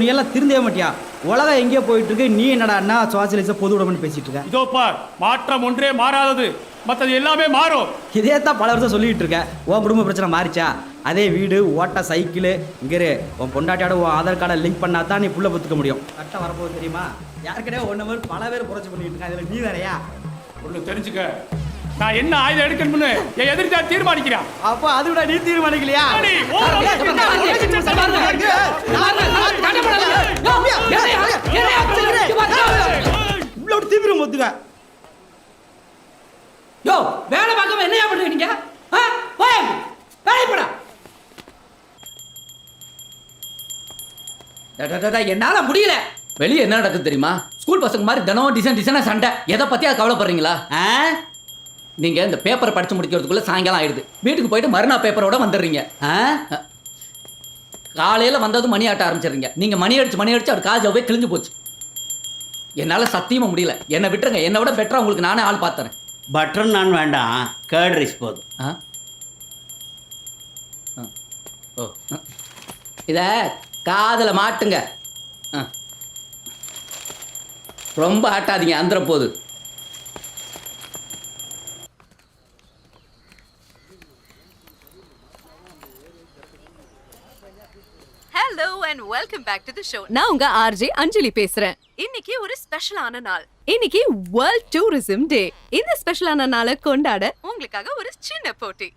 நீ எல்லாம் திருந்தவே மாட்டியா? உலகம் எங்கேயோ போயிட்டு இருக்கு, நீ என்னடா சோசியலிச பொது உடம்புன்னு பேசிட்டு இருக்க? இதோ பார், மாற்றம் ஒன்றே மாறாதது, மற்றது எல்லாமே மாறும். இதே தான் பல வருஷம் சொல்லிட்டு இருக்க. உன் குடும்ப பிரச்சனை மாறிச்சா? அதே வீடு, ஓட்ட சைக்கிள், இங்கே உன் பொண்டாட்டியோட உன் ஆதார் கார்டை லிங்க் பண்ணா தான் நீ புள்ள பத்துக்க முடியும். கரெக்டாக வரப்போகுது தெரியுமா? யாருக்கிட்டே ஒன்று மாதிரி பல பேர் புரட்சி பண்ணிட்டு இருக்காங்க. அதில் நீ வேறையா? ஒன்று தெரிஞ்சுக்க, நான் என்ன ஆயுதம் எடுக்கணும்னு என் எதிர்த்தா தீர்மானிக்கிறான். அப்போ அது விட நீ தீர்மானிக்கலையா? இவ்வளவு தீவிரம் ஒத்துக்க. யோ, வேலை பார்க்காம என்னையா பண்றீங்க நீங்க? வேலை போடா. என்னால முடியல. வெளியே என்ன நடக்குது தெரியுமா? ஸ்கூல் பசங்க மாதிரி தினம் டிசைனா சண்டை. எதை பத்தியா கவலைப்படுறீங்களா? நீங்க இந்த பேப்பரை படிச்சு முடிக்கிறதுக்குள்ள சாயங்காலம் ஆயிடுது. வீட்டுக்கு போயிட்டு மறுநாள் பேப்பரோட வந்துடுறீங்க. காலையில வந்ததும் மணி ஆட்ட ஆரம்பிச்சிடுறீங்க. நீங்க மணி அடிச்சு அவர் காஜாவே கிழிஞ்சு போச்சு. என்னால சத்தியமா முடியல. என்னை விட்டுருங்க. என்னை விட பெட்டரா உங்களுக்கு நானே ஆள் பார்த்துறேன். பட்டர் நான் வேண்டாம், கேர்ட் ரைஸ் போதும். இத காதல மாட்டுங்க. ரொம்ப ஆட்டாதீங்க, அந்தர போது. Hello and welcome back to the show. நான் உங்க ஆர்ஜே அஞ்சலி பேசுறேன். இன்னைக்கு ஒரு ஸ்பெஷலான நாள். இன்னைக்கு வேர்ல்ட் டூரிசம் டே. இந்த ஸ்பெஷலான நாளை கொண்டாட உங்களுக்காக ஒரு சின்ன போட்டி.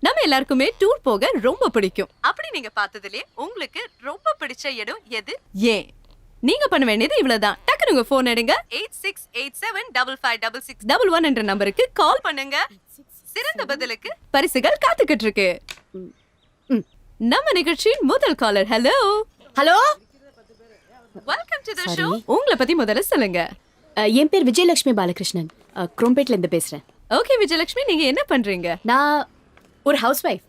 நம்ம எல்லாருக்குமே டூர் போக ரொம்ப பிடிக்கும். அப்படி நீங்க பார்த்ததுலயே உங்களுக்கு ரொம்ப பிடிச்ச இடம் எது? ஏன் நீங்க பண்ண வேண்டியது இவ்வளவுதான். டக்குனு உங்க போன் எடுங்க. 8687556611 என்ற நம்பருக்கு கால் பண்ணுங்க. சிறந்த பதிலுக்கு பரிசுகள் காத்துக்கிட்டு இருக்கு. நம்ம நிகழ்ச்சியின் முதல் caller. Hello hello, welcome to the show. உங்களை பத்தி முதல்ல சொல்லுங்க. என் பேர் விஜயலட்சுமி பாலகிருஷ்ணன், குரோம்பேட்ல இருந்து பேசுறேன். ஓகே விஜயலட்சுமி, நீங்க என்ன பண்றீங்க? நான் ஒரு ஹவுஸ் வைஃப்.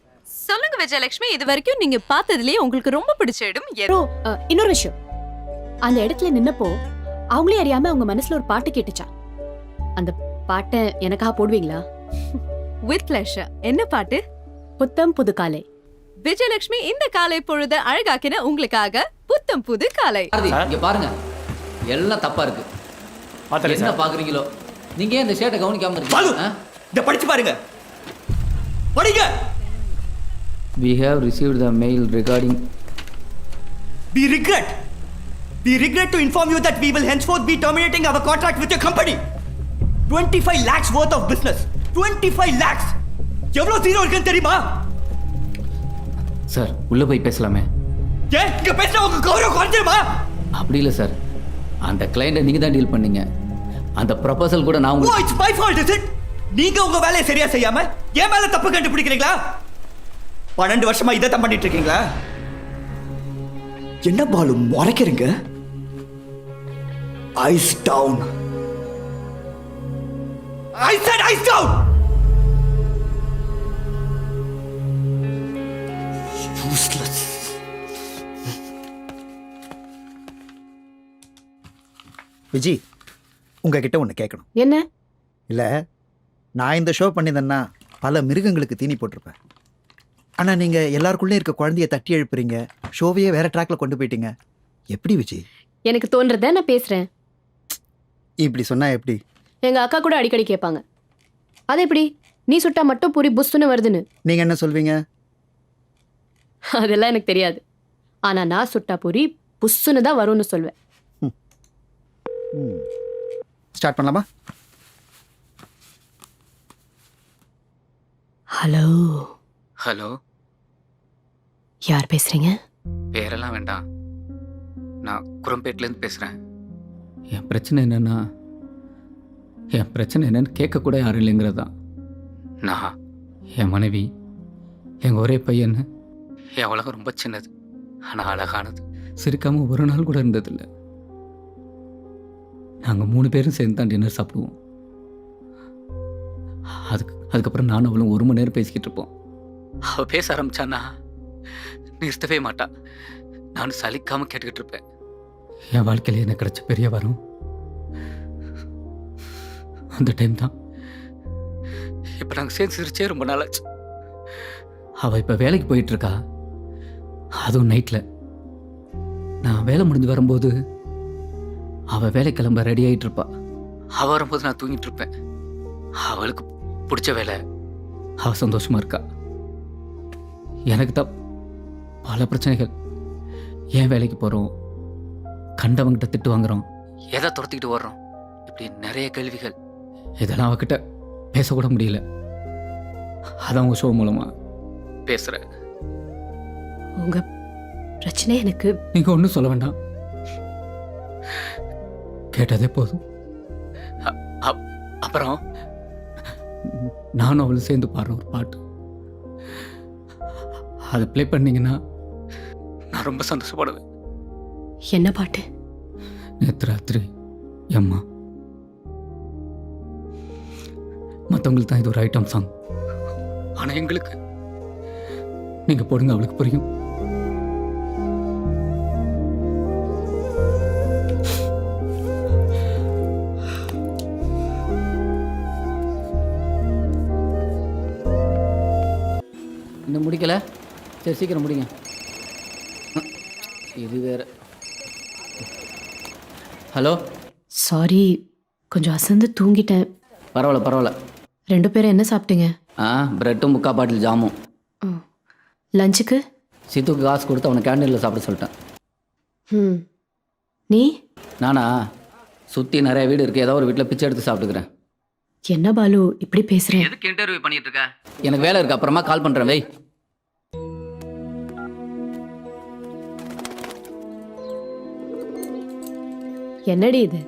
சொல்லுங்க விஜயலட்சுமி, இது வரைக்கும் நீங்க பார்த்ததுலயே உங்களுக்கு ரொம்ப பிடிச்ச இடம் எது? இன்னொரு விஷயம், அந்த இடத்துல நின்னப்போ அவங்களே அறியாம அவங்க மனசுல ஒரு பாட்டு கேட்டுச்சா. அந்த பாட்டை எனக்காக போடுவீங்களா? With pleasure. என்ன பாட்டு? புத்தம் புது காலை. விஜயலட்சுமி, இந்த காலை பொழுது அழகாக்கின உங்களுக்காக புத்தம் புது காலை. இங்க பாருங்க, எல்லாம் தப்பா இருக்கு. என்ன பாக்குறீங்களோ? நீங்க ஏன் இந்த ஷேட்டை கவனிக்காம இருக்கீங்க? இத படிச்சு பாருங்க, படிங்க. We have received the mail regarding. We regret to inform you that we will henceforth be terminating our contract with your company. 25 lakhs worth of business. 25 lakhs. எவ்வளவு ஜீரோ இருக்குன்னு தெரியுமா? சார், உள்ள போய் பேசலாமே? ஏன் இங்க பேசினா உங்க கௌரவம் குறைஞ்சிருமா? அப்படி இல்லை சார், அந்த கிளையண்ட்டை நீங்க தான் டீல் பண்ணீங்க. அந்த ப்ரொபோசல் கூட நான் Oh, it's my fault, is it? நீங்க உங்க வேலையை சரியா செய்யாம என் மேல தப்பு கண்டுபிடிக்கிறீங்களா? 12 வருஷமா இதை தான் பண்ணிட்டு இருக்கீங்களா? என்ன பாலு முறைக்கிறீங்க? Ice down. I said ice down. Useless. Viji, உங்ககிட்ட ஒன்று கேட்கணும். என்ன? இல்லை, நான் இந்த ஷோ பண்ணியிருந்தேன்னா பல மிருகங்களுக்கு தீனி போட்டிருப்பேன். ஆனால் நீங்கள் எல்லாருக்குள்ளே இருக்க குழந்தைய தட்டி எழுப்புறீங்க, ஷோவையே வேற ட்ராக்ல கொண்டு போயிட்டீங்க. எப்படி விஜி? எனக்கு தோன்றத நான் பேசுறேன். இப்படி சொன்னால் எப்படி? எங்க அக்கா கூட அடிக்கடி கேட்பாங்க, அது எப்படி நீ சுட்டா மட்டும் பூரி புஸ்துன்னு வருதுன்னு. நீங்கள் என்ன சொல்வீங்க? அதெல்லாம் எனக்கு தெரியாது. ஆனா நான் சுட்டா பூரி புஸ்ஸுன்னு தான் வரும்னு சொல்வேன். ஸ்டார்ட் பண்ணலாமா? ஹலோ. ஹலோ, யார் பேசுறீங்க? பேரெல்லாம் வேண்டாம். நான் குரம்பேட்லேருந்து பேசுகிறேன். என் பிரச்சனை என்னன்னு கேட்கக்கூட யாரும் இல்லைங்கிறது தான். நான், என் மனைவி, எங்கள் ஒரே பையன். என் உலகம் ரொம்ப சின்னது, ஆனால் அழகானது. சிரிக்காமல் ஒரு நாள் கூட இருந்ததில்லை. நாங்கள் 3 பேரும் சேர்ந்து தான் டின்னர் சாப்பிடுவோம். அதுக்கப்புறம் நானும் அவளும் 1 மணி நேரம் பேசிக்கிட்டு இருப்போம். அவள் பேச ஆரம்பிச்சான்னா நிறுத்தவே மாட்டா. நானும் சலிக்காமல் கேட்டுக்கிட்டு இருப்பேன். என் வாழ்க்கையில் எனக்கு கிடைச்ச பெரிய வரம் அந்த டைம் தான். இப்போ நாங்கள் சேர்ந்து சிரிச்சே ரொம்ப நாளாச்சு. அவள் இப்போ வேலைக்கு போயிட்டுருக்கா, அதுவும் நைட்டில். நான் வேலை முடிஞ்சு வரும்போது அவள் வேலை கிளம்ப ரெடி ஆகிட்டு இருப்பா. அவள் வரும்போது நான் தூங்கிட்டு இருப்பேன். அவளுக்கு பிடிச்ச வேலை, அவள் சந்தோஷமா இருக்கா. எனக்கு தான் பல பிரச்சனைகள். ஏன் வேலைக்கு போகிறோம், கண்டவங்கிட்ட திட்டு வாங்குறோம், எதை துரத்திக்கிட்டு வர்றோம், இப்படி நிறைய கேள்விகள். இதெல்லாம் அவகிட்ட பேசக்கூட முடியல. அதான் உங்கள் ஷோ மூலமாக பேசுகிறேன். உங்க பிரச்சனை எனக்கு நீங்கள் ஒன்றும் சொல்ல வேண்டாம், கேட்டதே போதும். அப்புறம் நானும் அவளும் சேர்ந்து பாடுற ஒரு பாட்டு, அதை ப்ளே பண்ணீங்கன்னா நான் ரொம்ப சந்தோஷப்படுவேன். என்ன பாட்டு? நேற்று ராத்திரி அம்மா. மற்றவங்களுக்கு தான் இது ஒரு ஐட்டம் சாங், ஆனால் எங்களுக்கு நீங்கள் போடுங்க, அவளுக்கு புரியும். இன்னும் முடிக்கல? சரி, சீக்கிரம் முடிங்க. இது வேற. ஹலோ. சாரி, கொஞ்சம் அசந்து தூங்கிட்டேன். பரவாயில்ல பரவாயில்ல. 2 பேரும் என்ன சாப்பிட்டீங்க? பிரெட்டும் 3/4 பாட்டில் ஜாமும். லஞ்சுக்கு? சித்துக்கு காசு கொடுத்து அவனை கேண்டீனில் சாப்பிட சொல்லிட்டேன். நீ? நானா சுற்றி நிறைய வீடு இருக்குது, ஏதோ ஒரு வீட்டில் பிச்சை எடுத்து சாப்பிட்டுக்கிறேன். என்ன பாலு இப்படி பேசுறேன்? எதுக்கு இன்டர்வியூ பண்ணிட்டு இருக்க? எனக்கு வேலை இருக்கு, அப்புறமா கால் பண்ணுறேன். வை. என்னடி இது?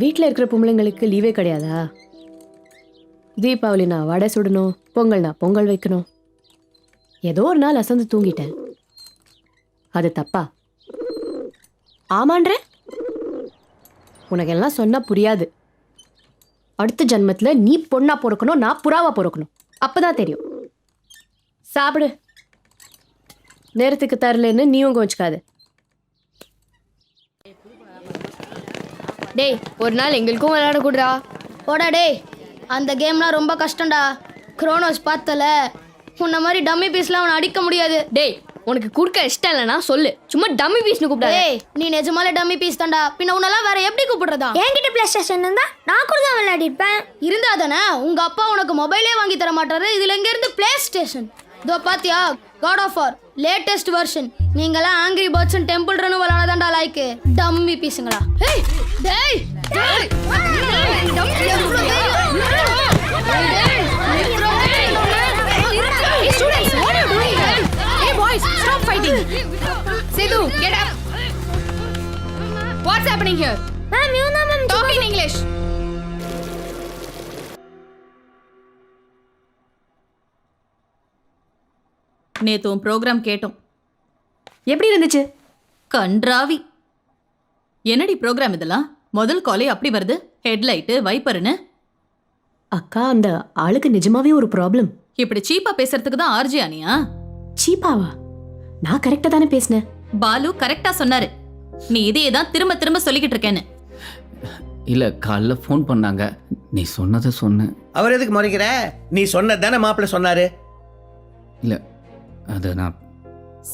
வீட்டில் இருக்கிற பொம்பளைங்களுக்கு லீவே கிடையாதா? தீபாவளினா வடை சுடணும், பொங்கல்னா பொங்கல் வைக்கணும். ஏதோ ஒரு நாள் அசந்து தூங்கிட்டேன், அது தப்பா? ஆமான்ற உனக்கு எல்லாம் சொன்னா புரியாது. அடுத்த ஜன்மத்துல நீ பொண்ணா பொறுக்கணும், நான் புறாவா பொறுக்கணும். அப்பதான் தெரியும். சாப்பிடு. நேரத்துக்கு தரலன்னு நீயும் கோச்சுக்காது. டேய், ஒரு நாள் எங்களுக்கும் விளையாட கூடுறா. போடா டேய், அந்த கேம்லாம் ரொம்ப கஷ்டம்டா. குரோனோஸ் பார்த்தல, உன்ன மாதிரி டம்மி பீஸ்லாம் அவனை அடிக்க முடியாது. டேய், உனக்கு குடுக்க இஷ்டம் இல்லைனா சொல்லு, சும்மா டம்மி பீஸ்னு கூப்பிடாத. டேய், நீ நிஜமாலே டம்மி பீஸ் தான்டா. பின்ன உன்னெல்லாம் வேற எப்படி கூப்பிடுறதா? என்கிட்ட பிளே ஸ்டேஷன் இருந்தா நான் கூட தான் விளையாடிருப்பேன். இருந்தா தானே உங்க அப்பா உனக்கு மொபைலே வாங்கி தர மாட்டாரு. இதுல எங்க இருந்து பிளே ஸ்டேஷன்? இதோ பாத்தியா, god of war latest version. நீங்கலாம் angry birds and temple run விளையாடதான்டா லைக். டம்மி பீஸுங்களா? ஏய் டேய் டேய் Sidhu, get up. What's happening here? Ma'am, you know ma'am. Talk in English. நேத்து உன் ப்ரோக்ராம் கேட்டோம். எப்படி இருந்துச்சு? கன்றாவி. என்னடி ப்ரோக்ராம் இதெல்லாம்? முதல் காலே அப்படி வருது, ஹெட்லைட்டு வைப்பர்னு. அக்கா, அந்த ஆளுக்கு நிஜமாவே ஒரு ப்ராப்ளம். இப்படி சீப்பா பேசுறதுக்கு தான் ஆர்ஜி ஆனியா? சீப்பாவா? நான் கரெக்டா தானே பேசினேன். பாலு கரெக்டா சொன்னாரு. நீ இதையே தான் திரும்ப திரும்ப சொல்லிக்கிட்டு இருக்கேன்னு. இல்லை, காலைல ஃபோன் பண்ணாங்க, நீ சொன்னதை சொன்னேன். அவர் எதுக்கு முறைக்கிற? நீ சொன்னதானே மாப்பிள்ளை சொன்னாரு. இல்லை, அது நான்.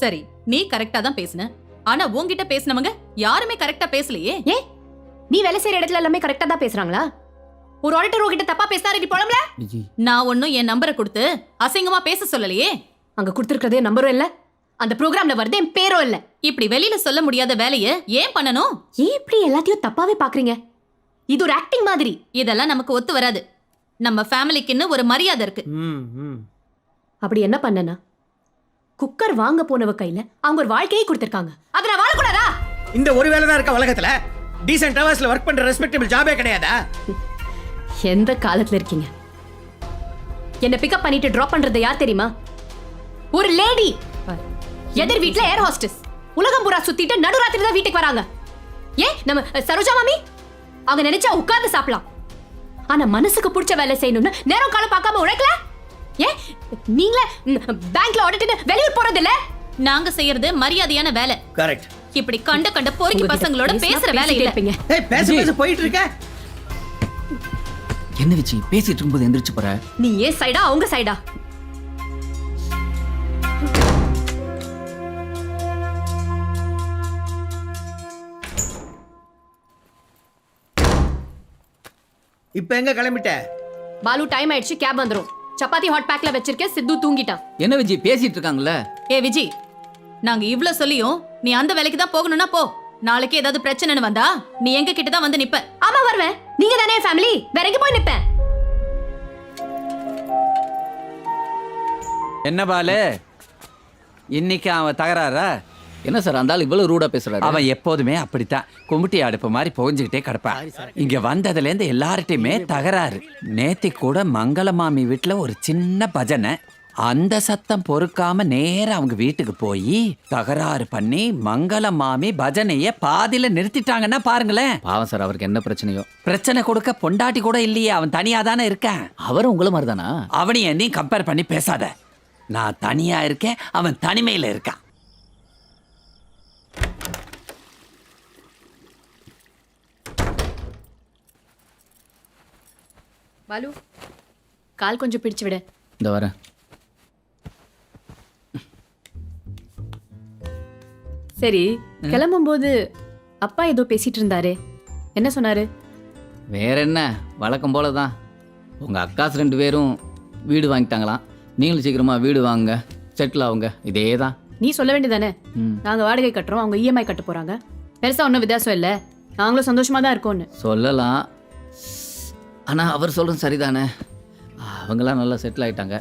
சரி, நீ கரெக்டா தான் பேசுன. ஆனா உன்கிட்ட பேசினவங்க யாருமே கரெக்டா பேசலையே. ஏ, நீ வேலை செய்யற இடத்துல எல்லாமே கரெக்டா தான் பேசுறாங்களா? ஒரு ஆடிட்டர் உங்ககிட்ட தப்பா பேசினாரு, நீ புலம்பல? நான் ஒன்னும் என் நம்பரை கொடுத்து அசிங்கமா பேச சொல்லலையே. அங்க கொடுத்துருக்கதே நம்பரும் இல்ல, அந்த ப்ரோக்ராம்ல வருது என் பேரும் இல்ல. இப்படி வெளியில சொல்ல முடியாத வேலையை ஏன் பண்ணணும்? ஏன் இப்படி எல்லாத்தையும் தப்பாவே பாக்குறீங்க? இது ஒரு ஆக்டிங் மாதிரி. இதெல்லாம் நமக்கு ஒத்து வராது. நம்ம ஃபேமிலிக்குன்னு ஒரு மரியாதை இருக்கு. அப்படி என்ன பண்ணனா? குக்கர் வாங்க போனவ கையில அவங்க ஒரு வாழ்க்கையை கொடுத்திருக்காங்க. அத நான் வாழக்கூடாதா? இந்த ஒரு வேலை தான் இருக்க உலகத்துல. டீசன்ட் ஹவர்ஸ்ல ஒர்க் பண்ற ரெஸ்பெக்டபிள் ஜாபே கிடையாதா? எந்த காலத்துல இருக்கீங்க? என்ன பிக்கப் பண்ணிட்டு டிராப் பண்றது யார் தெரியுமா? ஒரு லேடி. எதிர் வீட்ல ஏர் ஹோஸ்டஸ். உலகம் பூரா சுத்திட்டு நடுராத்திரி தான் வீட்டுக்கு வராங்க. ஏன் நம்ம சரோஜா மாமி அவங்க நினைச்சா உட்கார்ந்து சாப்பிடலாம். ஆனா மனசுக்கு பிடிச்ச வேலை செய்யணும்னு நேரம் காலம் பார்க்காம உழைக்கல. ஏன் நீங்களே பேங்க்ல ஆடிட்டு வெளியூர் போறது இல்ல? நாங்க செய்யறது மரியாதையான வேலை. கரெக்ட். இப்படி கண்ட கண்ட பொறுக்கி பசங்களோட பேசுற வேலை இல்ல. ஏய், பேச பேச போயிட்டு இருக்க. என்ன வச்சு பேசிட்டு இருக்கும்போது எந்திரிச்சு போற? நீ ஏன் சைடா அவங்க சைடா? இப்ப எங்க கிளம்பிட்ட? பாலு டைம் ஆயிடுச்சு, கேப் வந்துரும். சப்பாத்தி ஹாட் பேக்ல வச்சிருக்கேன், சித்து தூங்கிட்டான். என்ன விஜய் பேசிட்டு இருக்காங்கல்ல? ஏ விஜி, நாங்க இவ்ளோ சொல்லியும் நீ அந்த வேலைக்கு தான் போகணும்னா போ. நாளைக்கு ஏதாவது பிரச்சனைன்னு வந்தா நீ எங்க கிட்ட தான் வந்து நிப்ப. ஆமா வருவேன், நீங்க தானே ஃபேமிலி, வேற எங்க போய் நிப்பேன்? என்ன பாலு, இன்னைக்கு அவன் தகராறா? என்ன சார் அந்த ஆள் இவ்வளவு ரூடா பேசுறாரு? அவன் எப்போதுமே அப்படித்தான், கும்பிட்டி அடுப்பு மாதிரி புகஞ்சுக்கிட்டே கிடப்பான். இங்க வந்ததுல இருந்து எல்லார்ட்டையுமே தகராறு. நேத்தி கூட மங்கள மாமி வீட்டுல ஒரு சின்ன பஜனை, அந்த சத்தம் பொறுக்காம நேரா அவங்க வீட்டுக்கு போய் தகராறு பண்ணி மங்கள மாமி பஜனைய பாதியில நிறுத்திட்டாங்கன்னா பாருங்களேன். பாவம் சார், அவருக்கு என்ன பிரச்சனையோ? பிரச்சனை கொடுக்க பொண்டாட்டி கூட இல்லையே, அவன் தனியா தானே இருக்கான். அவரும் உங்களை மாதிரி தானா? அவனையும் என்னையும் கம்பேர் பண்ணி பேசாத. நான் தனியா இருக்கேன், அவன் தனிமையில இருக்கான். பாலு, கால் கொஞ்சம் பிடிச்சு விடு. இந்த வரேன். சரி, கிளம்பும்போது அப்பா ஏதோ பேசிட்டு இருந்தாரு, என்ன சொன்னாரு? வேற என்ன, வழக்கம் போல தான். உங்கள் அக்காஸ் 2 பேரும் வீடு வாங்கிட்டாங்களாம். நீங்களும் சீக்கிரமா வீடு வாங்க, செட்டில் ஆகுங்க. இதே தான். நீ சொல்ல வேண்டியதானே, ம். நாங்க வாடகை கட்டுறோம், அவங்க இஎம்ஐ கட்ட போறாங்க. பெருசா ஒன்றும் வித்தியாசம் இல்லை, நாங்களும் சந்தோஷமா தான் இருக்கோம்னு சொல்லலாம். ஆனால் அவர் சொல்கிறது சரிதானே. அவங்களாம் நல்லா செட்டில் ஆகிட்டாங்க.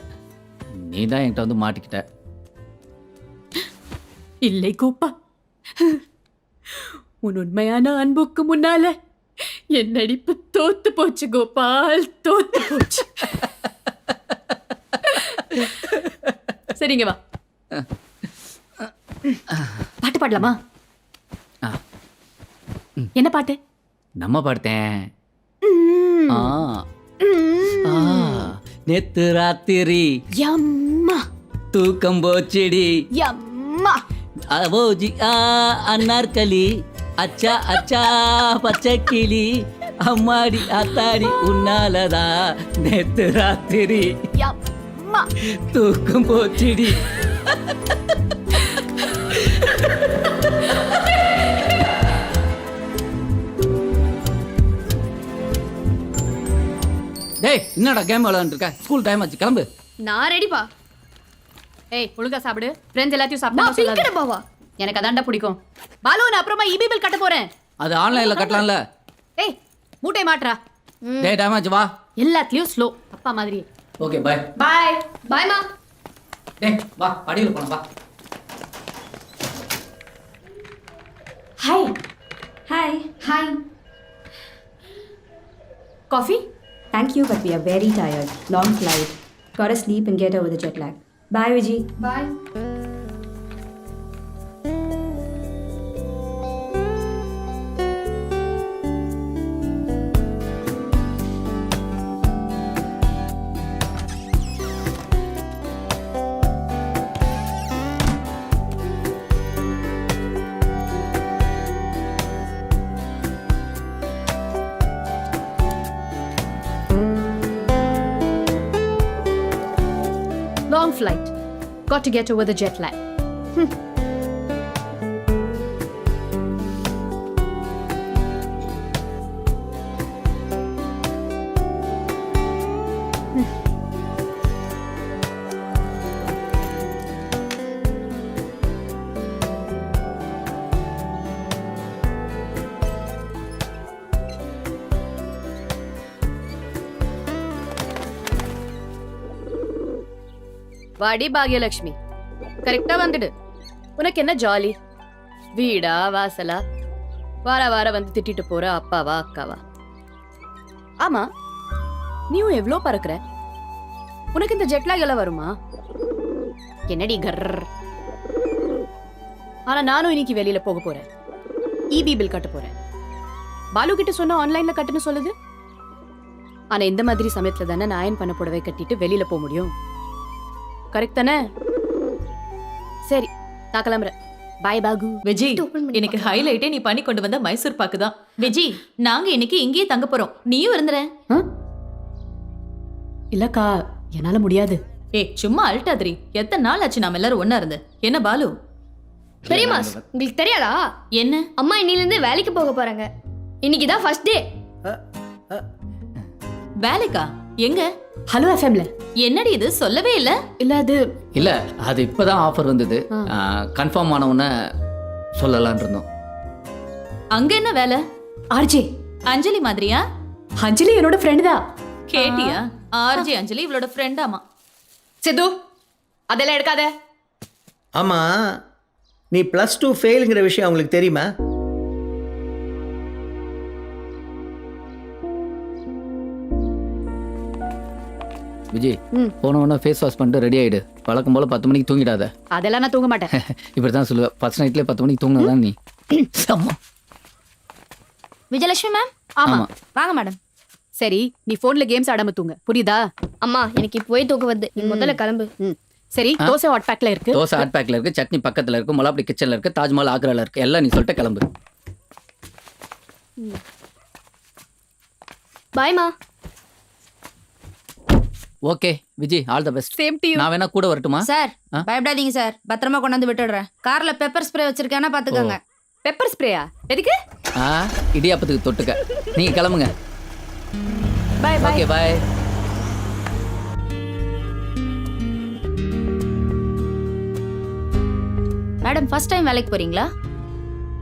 நீ தான் என்கிட்ட வந்து மாட்டிக்கிட்ட. இல்லை கோப்பா, உன் உண்மையான அன்புக்கு முன்னால என் நடிப்பு தோத்து போச்சு கோபால், தோத்து போச்சு. சரிங்க வா, பாட்டு பாடலாமா? ஆ. என்ன பாட்டு? நம்ம பாடுத்தேன். நேத்து ராத்திரி யம்மா தூக்கம் போச்சிடி, யம்மா ஓஜி அன்னார்களி, அச்சா அச்சா பச்சை கிளி, அம்மாடி ஆத்தாடி உன்னாலதா நேத்து ராத்திரி யம்மா தூக்கம் போச்சிடி. டேய், என்னடா கேம் விளையாண்டு இருக்க? ஸ்கூல் டைம் ஆச்சு, கிளம்பு. நான் ரெடிப்பா. ஏய், ஒழுங்கா சாப்பிடு. ஃப்ரெண்ட்ஸ் எல்லாத்தையும் சாப்பிட்டா பாவா, எனக்கு அதான்டா பிடிக்கும். பாலு, நான் அப்புறமா இபி பில் கட்ட போறேன். அது ஆன்லைன்ல கட்டலாம்ல. ஏய், மூட்டை மாட்றா. டேய், டைம் ஆச்சு, வா. எல்லாத்துலயும் ஸ்லோ, அப்பா மாதிரி. Okay, by. பாய் பாய் மா. டேய், வா, படியில் போலாம், வா. Hi hi hi. Coffee? Thank you, but we are very tired. Long flight. Gotta sleep and get over the jet lag. Bye, Vijay. Bye. Long flight. Got to get over the jet lag. வாடி பாக்யலட்சுமி, கரெக்டா வந்துடு. உனக்கு என்ன jolly? வீடா வாசலா, வார வார வந்து திட்டிட்டு போற அப்பாவா அக்காவா? ஆமா, நீயும் எவ்வளோ பறக்குற, உனக்கு இந்த ஜெட்லாக் எல்லாம் வருமா? என்னடி கர். ஆனா நானும் இன்னைக்கு வெளியில போக போறேன், இபி பில் கட்ட போறேன். பாலு கிட்ட சொன்னா ஆன்லைன்ல கட்டுன்னு சொல்லுது. ஆனா இந்த மாதிரி சமயத்துல தானே நான் அயன் பண்ண புடவை கட்டிட்டு வெளியில போக முடியும். கரெக்ட் தானே? சரி, நான் கிளம்புறேன். பாய் பாகு. விஜி, எனக்கு ஹைலைட்டே நீ பண்ணி கொண்டு வந்த மைசூர் பாக்கு தான். விஜி, நாங்க இன்னைக்கு இங்கேயே தங்க போறோம், நீயும் இருந்துறேன். இல்லக்கா, என்னால முடியாது. ஏய், சும்மா அல்டாதிரி. எத்தனை நாள் ஆச்சு நாம எல்லாரும் ஒண்ணா இருந்து? என்ன பாலு? பெரியமாஸ், உங்களுக்கு தெரியாதா? என்ன? அம்மா இன்னில இருந்து வேலைக்கு போக போறாங்க. இன்னைக்கு தான் ஃபர்ஸ்ட் டே. வேலைக்கா? எங்க? ஹலோ எஃப்எம்ல. என்னடி இது சொல்லவே இல்ல? இல்ல அது இல்லை அது இப்போ தான் ஆஃபர் வந்தது. கன்ஃபார்ம் ஆனவுடனே சொல்லலான் இருந்தோம். அங்க என்ன வேலை? ஆர்ஜே. அஞ்சலி மாதிரியா? அஞ்சலி என்னோட ஃப்ரெண்டு தான். கேட்டியா? ஆர்ஜி அஞ்சலி இவளோட ஃப்ரெண்டாமா. சித்து அதெல்லாம் எடுக்காத. ஆமா, நீ +2 ஃபெயிலுங்கிற விஷயம் அவங்களுக்கு தெரியுமா? விஜய் போனவொடனே ஃபேஸ் வாஷ் பண்ணிட்டு ரெடி ஆகிடு. வழக்கம் போல் 10 மணிக்கு தூங்கிடாத. அதெல்லாம் நான் தூங்க மாட்டேன். இப்படி தான் சொல்லுவேன். ஃபர்ஸ்ட் நைட்லேயே 10 மணிக்கு தூங்கினதான் நீ. அம்மா. விஜயலட்சுமி மேம். ஆமா வாங்க மேடம். சரி நீ போன்ல கேம்ஸ் ஆடாம தூங்க, புரியுதா? அம்மா எனக்கு இப்போ போய் தூக்க வருது, நீ முதல்ல கிளம்பு. சரி தோசை ஹாட் பேக்ல இருக்கு. தோசை ஹாட் பேக்கில் இருக்குது, சட்னி பக்கத்தில் இருக்குது, மொளாப்படி கிச்சனில் இருக்குது, தாஜ்மஹால் ஆக்ராவில் இருக்குது. எல்லாம் நீ சொல்லிட்டு கிளம்பு. பாய்மா. Okay Vijay, all the best. Same to you. நான் வேணா கூட வரட்டுமா? சார் பயப்படாதீங்க சார், பத்திரமா கொண்டாந்து விட்டுடுறேன். கார்ல பெப்பர் ஸ்ப்ரே வச்சிருக்கேன்னா பாத்துக்கோங்க. பெப்பர் ஸ்ப்ரேயா? எதுக்கு? இடியாப்பத்துக்கு தொட்டுக்க. நீங்க கிளம்புங்க. Bye bye. Okay bye. Madam first time வேலைக்கு போறீங்களா?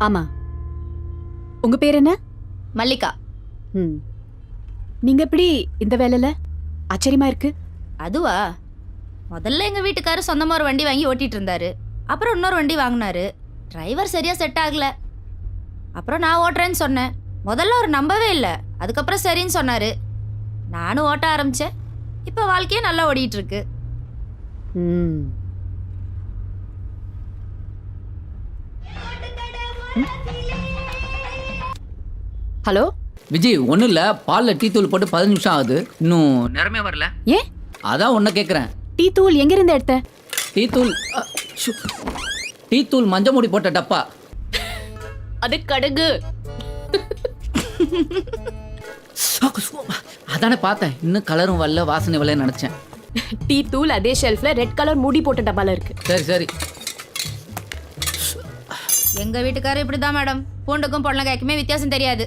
ஆமா. உங்க பேர் என்ன? மல்லிகா. நீங்க எப்படி இந்த வேலையில? ஆச்சரியமா இருக்கு. அதுவா, முதல்ல எங்க வீட்டுக்காரர் சொந்தமா ஒரு வண்டி வாங்கி ஓட்டிட்டு இருந்தாரு. அப்புறம் இன்னொரு வண்டி வாங்கினாரு. டிரைவர் சரியா செட் ஆகல. அப்புறம் நான் ஓட்டுறேன்னு சொன்னேன். முதல்ல அவர் நம்பவே இல்லை. அதுக்கப்புறம் சரின்னு சொன்னாரு. நானும் ஓட்ட ஆரம்பிச்சேன். இப்போ வாழ்க்கையே நல்லா ஓடிட்டு இருக்கு. ஹலோ விஜய், ஒன்றும் இல்லை, பாலில் டீ தூள் போட்டு 10 நிமிஷம் ஆகுது, இன்னும் நிறமே வரல. ஏன்? அதான் ஒன்றை கேட்குறேன். டீ தூள் எங்க இருந்து எடுத்த? டீ தூள் மஞ்சள் மூடி போட்ட டப்பா. அது கடுகு. அதானே பார்த்தேன், இன்னும் கலரும் வரல, வாசனை வரல நினைச்சேன். டீ தூள் அதே ஷெல்ஃப்ல ரெட் கலர் மூடி போட்ட டப்பால இருக்கு. சரி சரி. எங்க வீட்டுக்காரர் இப்படிதான் மேடம். பூண்டுக்கும் பொடலங்காய்க்குமே வித்தியாசம் தெரியாது.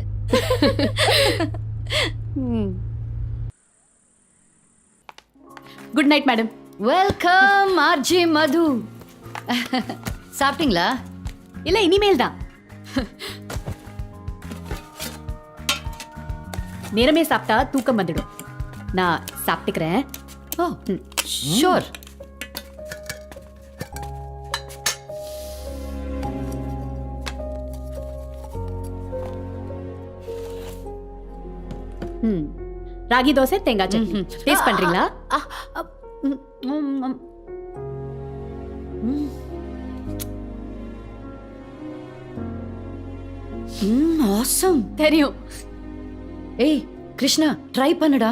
Good night madam. Welcome RG Madhu. சாப்பிட்டீங்களா? இல்ல இனிமேல் தான். நேரமே சாப்பிட்டா தூக்கம் வந்துடும். நான் சாப்பிட்டுக்கிறேன். ஓ ஷூர். ராகி தோசை தேங்காய் சட்னி டேஸ்ட் பண்றீங்களா? ஆசம். தெரியும். ஏய் கிருஷ்ணா, ட்ரை பண்ணுடா.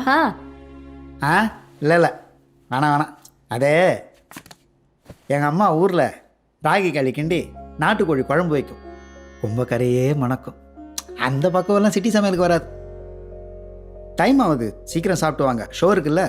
இல்லை இல்லை, வேணாம். அதே எங்கள் அம்மா ஊரில் ராகி களி கிண்டி நாட்டுக்கோழி குழம்பு வைக்கும். கும்பக்கரையே மணக்கும். அந்த பக்கமெல்லாம் சிட்டி சமையலுக்கு வராது. டைம் ஆகுது, சீக்கிரம் சாப்பிட்டு வாங்க, ஷோ இருக்குல்ல.